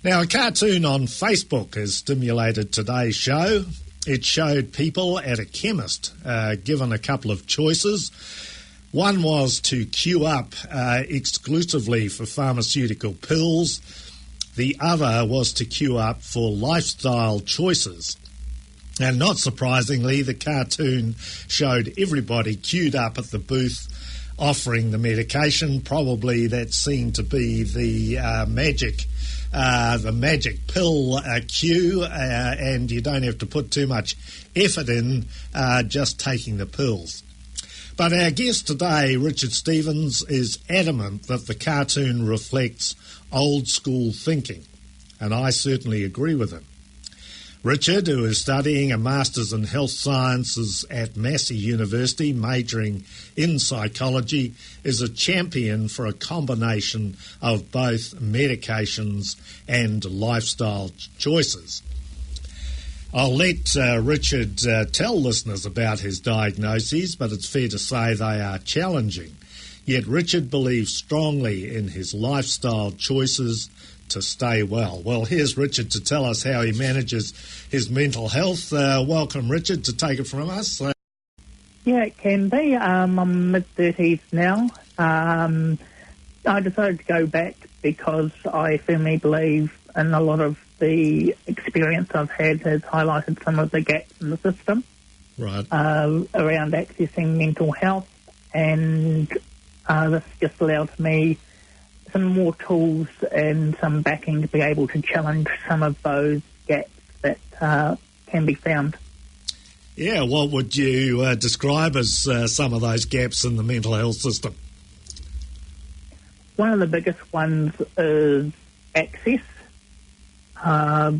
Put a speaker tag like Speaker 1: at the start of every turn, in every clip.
Speaker 1: Now, a cartoon on Facebook has stimulated today's show. It showed people at a chemist given a couple of choices. One was to queue up exclusively for pharmaceutical pills. The other was to queue up for lifestyle choices. And not surprisingly, the cartoon showed everybody queued up at the booth offering the medication. Probably that seemed to be the magic pill queue, and you don't have to put too much effort in just taking the pills. But our guest today, Richard Stevens, is adamant that the cartoon reflects old school thinking, and I certainly agree with him. Richard, who is studying a Master's in Health Sciences at Massey University, majoring in psychology, is a champion for a combination of both medications and lifestyle choices. I'll let Richard tell listeners about his diagnoses, but it's fair to say they are challenging. Yet Richard believes strongly in his lifestyle choices to stay well. Well, here's Richard to tell us how he manages his mental health. Welcome, Richard, to take it from us.
Speaker 2: Yeah, it can be. I'm mid-30s now. I decided to go back because I firmly believe in a lot of the experience I've had has highlighted some of the gaps in the system around accessing mental health, and this just allowed me some more tools and some backing to be able to challenge some of those gaps that can be found.
Speaker 1: Yeah, what would you describe as some of those gaps in the mental health system?
Speaker 2: One of the biggest ones is access,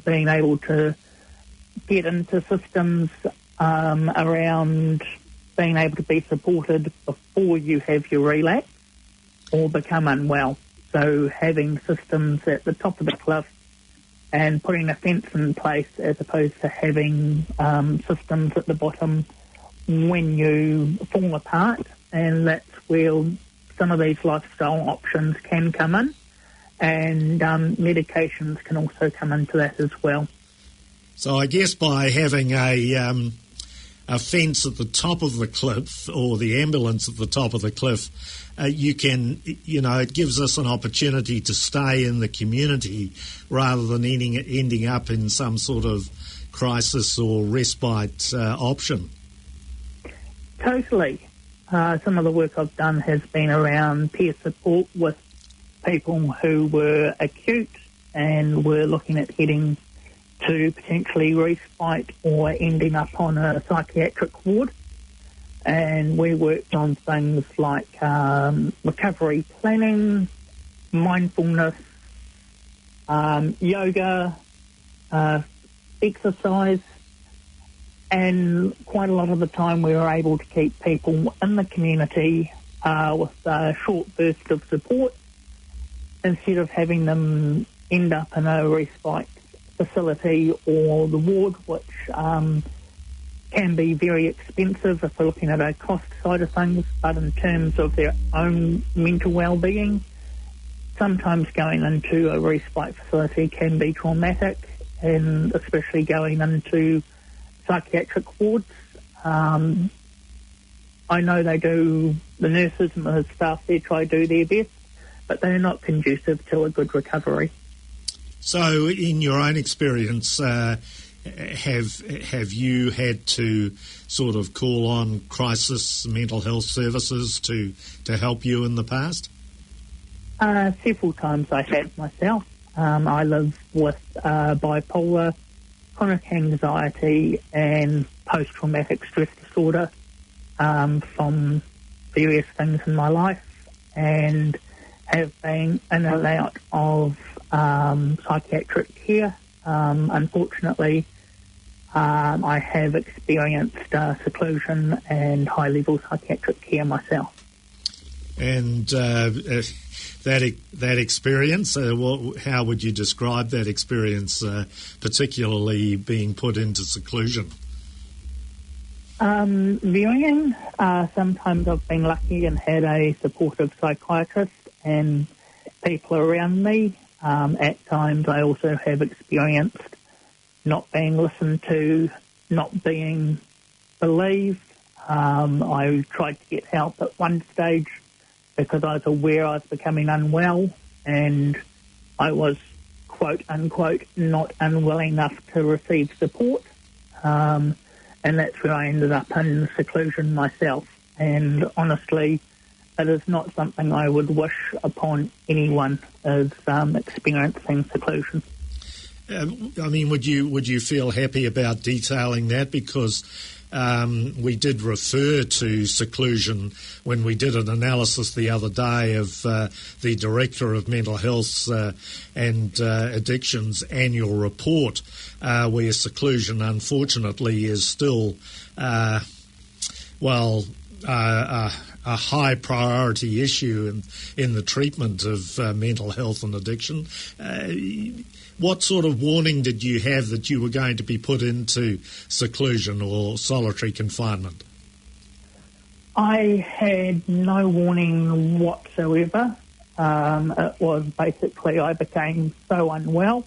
Speaker 2: being able to get into systems around being able to be supported before you have your relapse or become unwell. So having systems at the top of the cliff and putting a fence in place as opposed to having systems at the bottom when you fall apart, and that's where some of these lifestyle options can come in, and medications can also come into that as well.
Speaker 1: So I guess by having a fence at the top of the cliff or the ambulance at the top of the cliff, it gives us an opportunity to stay in the community rather than ending up in some sort of crisis or respite option.
Speaker 2: Totally. Some of the work I've done has been around peer support with people who were acute and were looking at heading to potentially respite or ending up on a psychiatric ward. And we worked on things like recovery planning, mindfulness, yoga, exercise, and quite a lot of the time we were able to keep people in the community with a short burst of support instead of having them end up in a respite facility or the ward, which can be very expensive if we're looking at a cost side of things, but in terms of their own mental well-being, sometimes going into a respite facility can be traumatic, and especially going into psychiatric wards. I know the nurses and the staff there try to do their best, but they're not conducive to a good recovery.
Speaker 1: So in your own experience, have you had to sort of call on crisis mental health services to help you in the past?
Speaker 2: Several times I have myself. I live with bipolar, chronic anxiety and post-traumatic stress disorder from various things in my life, and have been in and out of psychiatric care. Unfortunately, I have experienced seclusion and high-level psychiatric care myself.
Speaker 1: And that experience, how would you describe that experience, particularly being put into seclusion?
Speaker 2: Varying. Sometimes I've been lucky and had a supportive psychiatrist and people around me. At times I also have experienced not being listened to, not being believed. I tried to get help at one stage because I was aware I was becoming unwell, and I was, quote unquote, not unwell enough to receive support. And that's where I ended up in seclusion myself. And honestly, it is not something I would wish upon anyone, is experiencing seclusion.
Speaker 1: I mean, would you feel happy about detailing that? Because we did refer to seclusion when we did an analysis the other day of the Director of Mental Health and Addictions annual report, where seclusion, unfortunately, is still, a high priority issue in the treatment of mental health and addiction. What sort of warning did you have that you were going to be put into seclusion or solitary confinement?
Speaker 2: I had no warning whatsoever. It was basically I became so unwell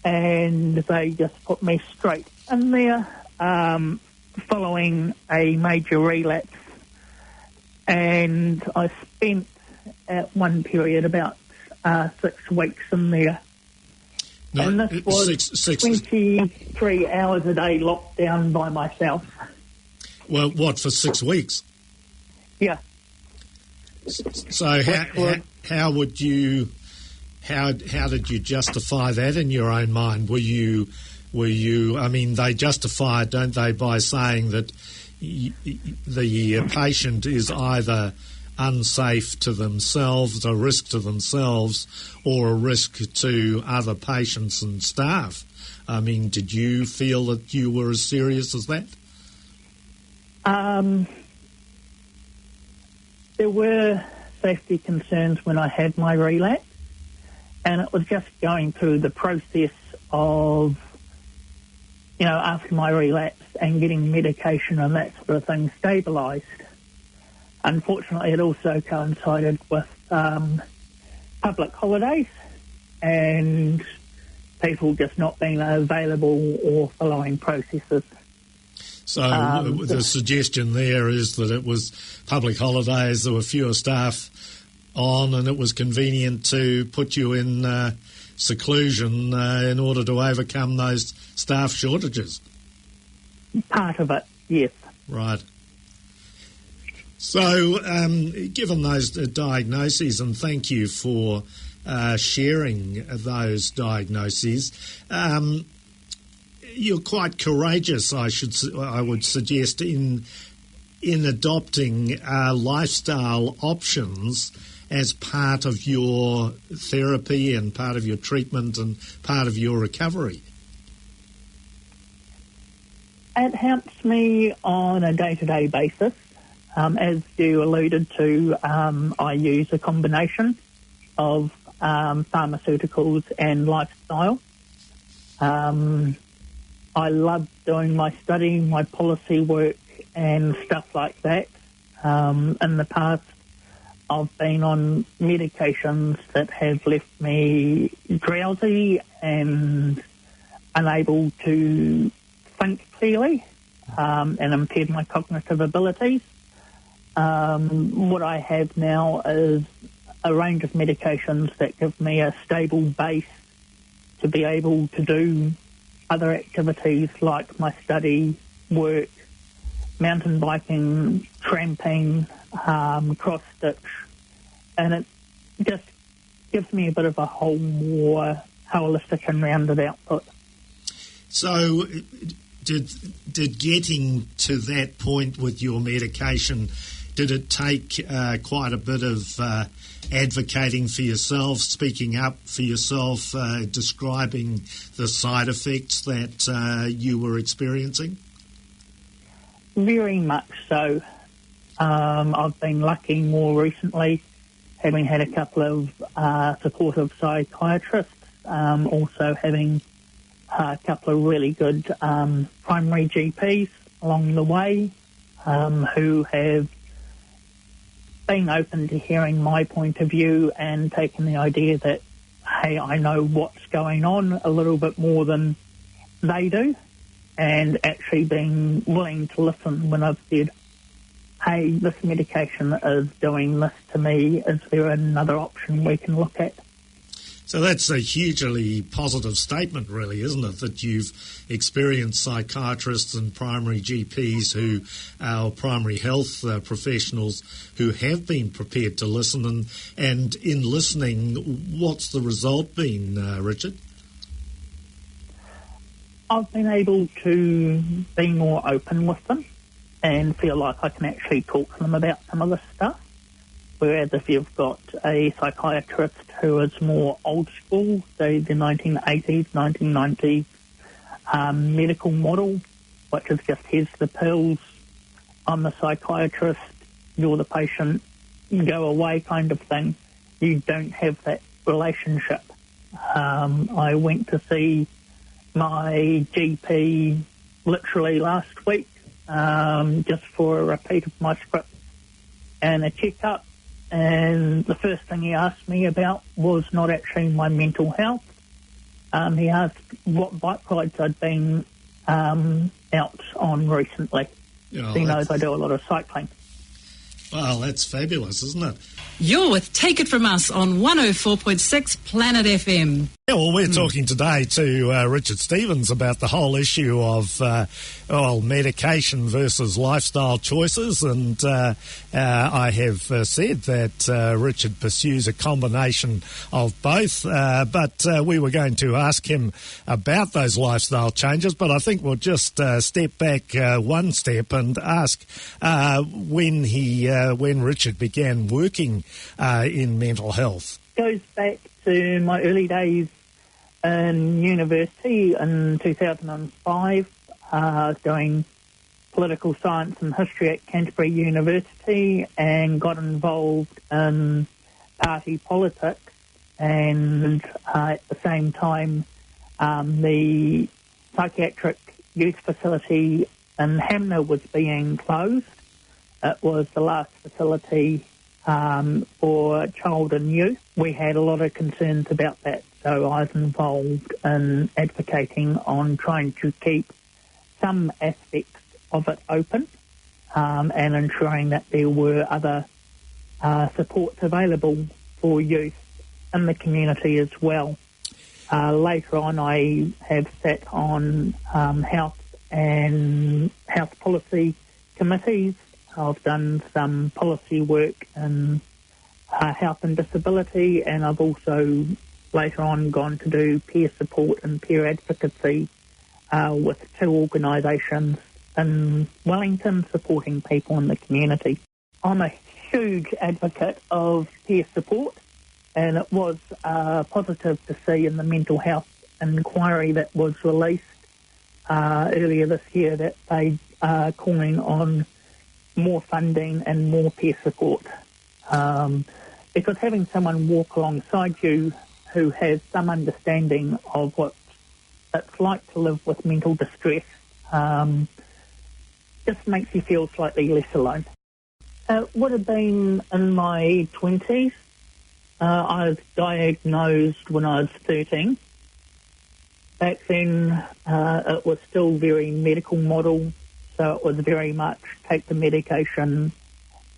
Speaker 2: and they just put me straight in there following a major relapse. And I spent at one period about 6 weeks in there. No, and this was 23 hours a day locked down by myself.
Speaker 1: Well, what, for 6 weeks?
Speaker 2: Yeah.
Speaker 1: So how did you justify that in your own mind? Were you? I mean, they justify it, don't they, by saying that the patient is either unsafe to themselves, a risk to themselves, or a risk to other patients and staff. I mean, did you feel that you were as serious as that?
Speaker 2: There were safety concerns when I had my relapse, and it was just going through the process of, after my relapse and getting medication and that sort of thing stabilised. Unfortunately, it also coincided with public holidays and people just not being available or following processes.
Speaker 1: So the suggestion there is that it was public holidays, there were fewer staff on, and it was convenient to put you in seclusion in order to overcome those staff shortages.
Speaker 2: Part of it, yes.
Speaker 1: Right. So, given those diagnoses, and thank you for sharing those diagnoses, you're quite courageous, I would suggest, in adopting lifestyle options as part of your therapy and part of your treatment and part of your recovery.
Speaker 2: It helps me on a day-to-day basis. As you alluded to, I use a combination of pharmaceuticals and lifestyle. I love doing my study, my policy work and stuff like that. In the past, I've been on medications that have left me drowsy and unable to think clearly and impaired my cognitive abilities. What I have now is a range of medications that give me a stable base to be able to do other activities like my study, work, mountain biking, tramping, cross-stitch, and it just gives me a bit of a whole more holistic and rounded output.
Speaker 1: So did getting to that point with your medication, did it take quite a bit of advocating for yourself, speaking up for yourself, describing the side effects that you were experiencing?
Speaker 2: Very much so. I've been lucky more recently, having had a couple of supportive psychiatrists, also having a couple of really good primary GPs along the way who have been open to hearing my point of view and taken the idea that, hey, I know what's going on a little bit more than they do, and actually being willing to listen when I've said, hey, this medication is doing this to me. Is there another option we can look at?
Speaker 1: So that's a hugely positive statement, really, isn't it, that you've experienced psychiatrists and primary GPs who are primary health professionals who have been prepared to listen. And in listening, what's the result been, Richard?
Speaker 2: I've been able to be more open with them and feel like I can actually talk to them about some of this stuff. Whereas if you've got a psychiatrist who is more old school, say the 1980s, 1990s medical model, which is just here's the pills, I'm the psychiatrist, you're the patient, you go away kind of thing, you don't have that relationship. I went to see my GP literally last week just for a repeat of my script and a checkup. And the first thing he asked me about was not actually my mental health. He asked what bike rides I'd been out on recently. He knows I do a lot of cycling.
Speaker 1: Well, that's fabulous, isn't it?
Speaker 3: You're with Take It From Us on 104.6 Planet FM.
Speaker 1: Yeah, well, we're talking today to Richard Stevens about the whole issue of medication versus lifestyle choices, and I have said that Richard pursues a combination of both, but we were going to ask him about those lifestyle changes, but I think we'll just step back one step and ask when Richard began working in mental health.
Speaker 2: Goes back to my early days in university in 2005. I was doing political science and history at Canterbury University and got involved in party politics. And at the same time, the psychiatric youth facility in Hanmer was being closed. It was the last facility for child and youth. We had a lot of concerns about that, so I was involved in advocating on trying to keep some aspects of it open and ensuring that there were other supports available for youth in the community as well. Later on, I have sat on health and health policy committees. I've done some policy work in health and disability, and I've also later on gone to do peer support and peer advocacy with two organisations in Wellington supporting people in the community. I'm a huge advocate of peer support, and it was positive to see in the mental health inquiry that was released earlier this year that they are calling on more funding and more peer support. Because having someone walk alongside you who has some understanding of what it's like to live with mental distress just makes you feel slightly less alone. It would have been in my 20s. I was diagnosed when I was 13. Back then, it was still very medical model, so it was very much take the medication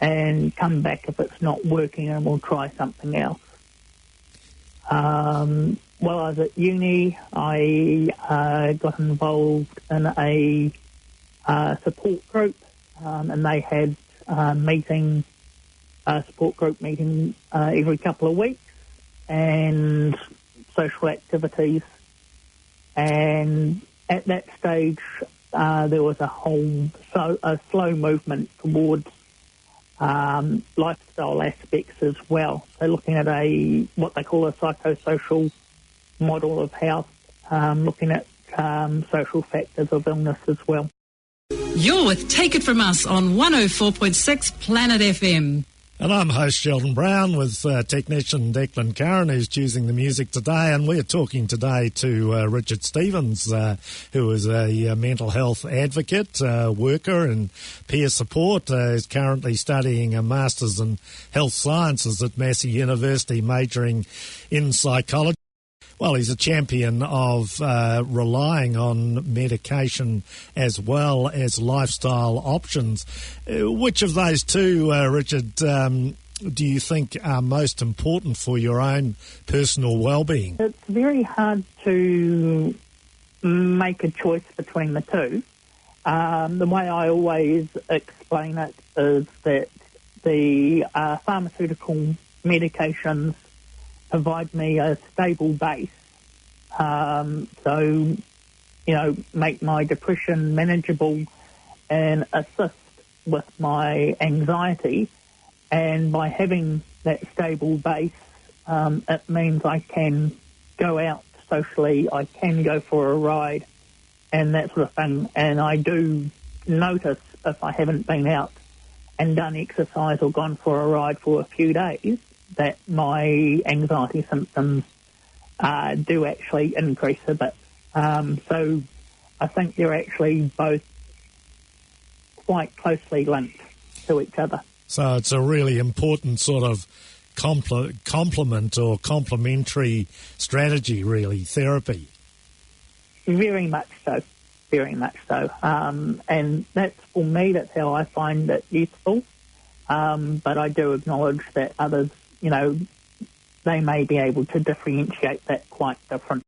Speaker 2: and come back if it's not working and we'll try something else. While I was at uni, I got involved in a support group, and they had support group meeting every couple of weeks and social activities. And at that stage, there was a slow movement towards lifestyle aspects as well. So looking at what they call a psychosocial model of health, looking at social factors of illness as well.
Speaker 3: You're with Take It From Us on 104.6 Planet FM.
Speaker 1: And I'm host Sheldon Brown with technician Declan Curran, who's choosing the music today. And we're talking today to Richard Stevens, who is a mental health advocate, worker and peer support. Is currently studying a Master's in Health Sciences at Massey University, majoring in psychology. Well, he's a champion of relying on medication as well as lifestyle options. Which of those two, Richard, do you think are most important for your own personal well-being?
Speaker 2: It's very hard to make a choice between the two. The way I always explain it is that the pharmaceutical medications provide me a stable base, so, make my depression manageable and assist with my anxiety. And by having that stable base, it means I can go out socially, I can go for a ride and that sort of thing. And I do notice if I haven't been out and done exercise or gone for a ride for a few days, that my anxiety symptoms do actually increase a bit. So I think they're actually both quite closely linked to each other.
Speaker 1: So it's a really important sort of complement or complementary strategy, really, therapy.
Speaker 2: Very much so, very much so. And that's, for me, that's how I find it useful. But I do acknowledge that others, they may be able to differentiate that quite different.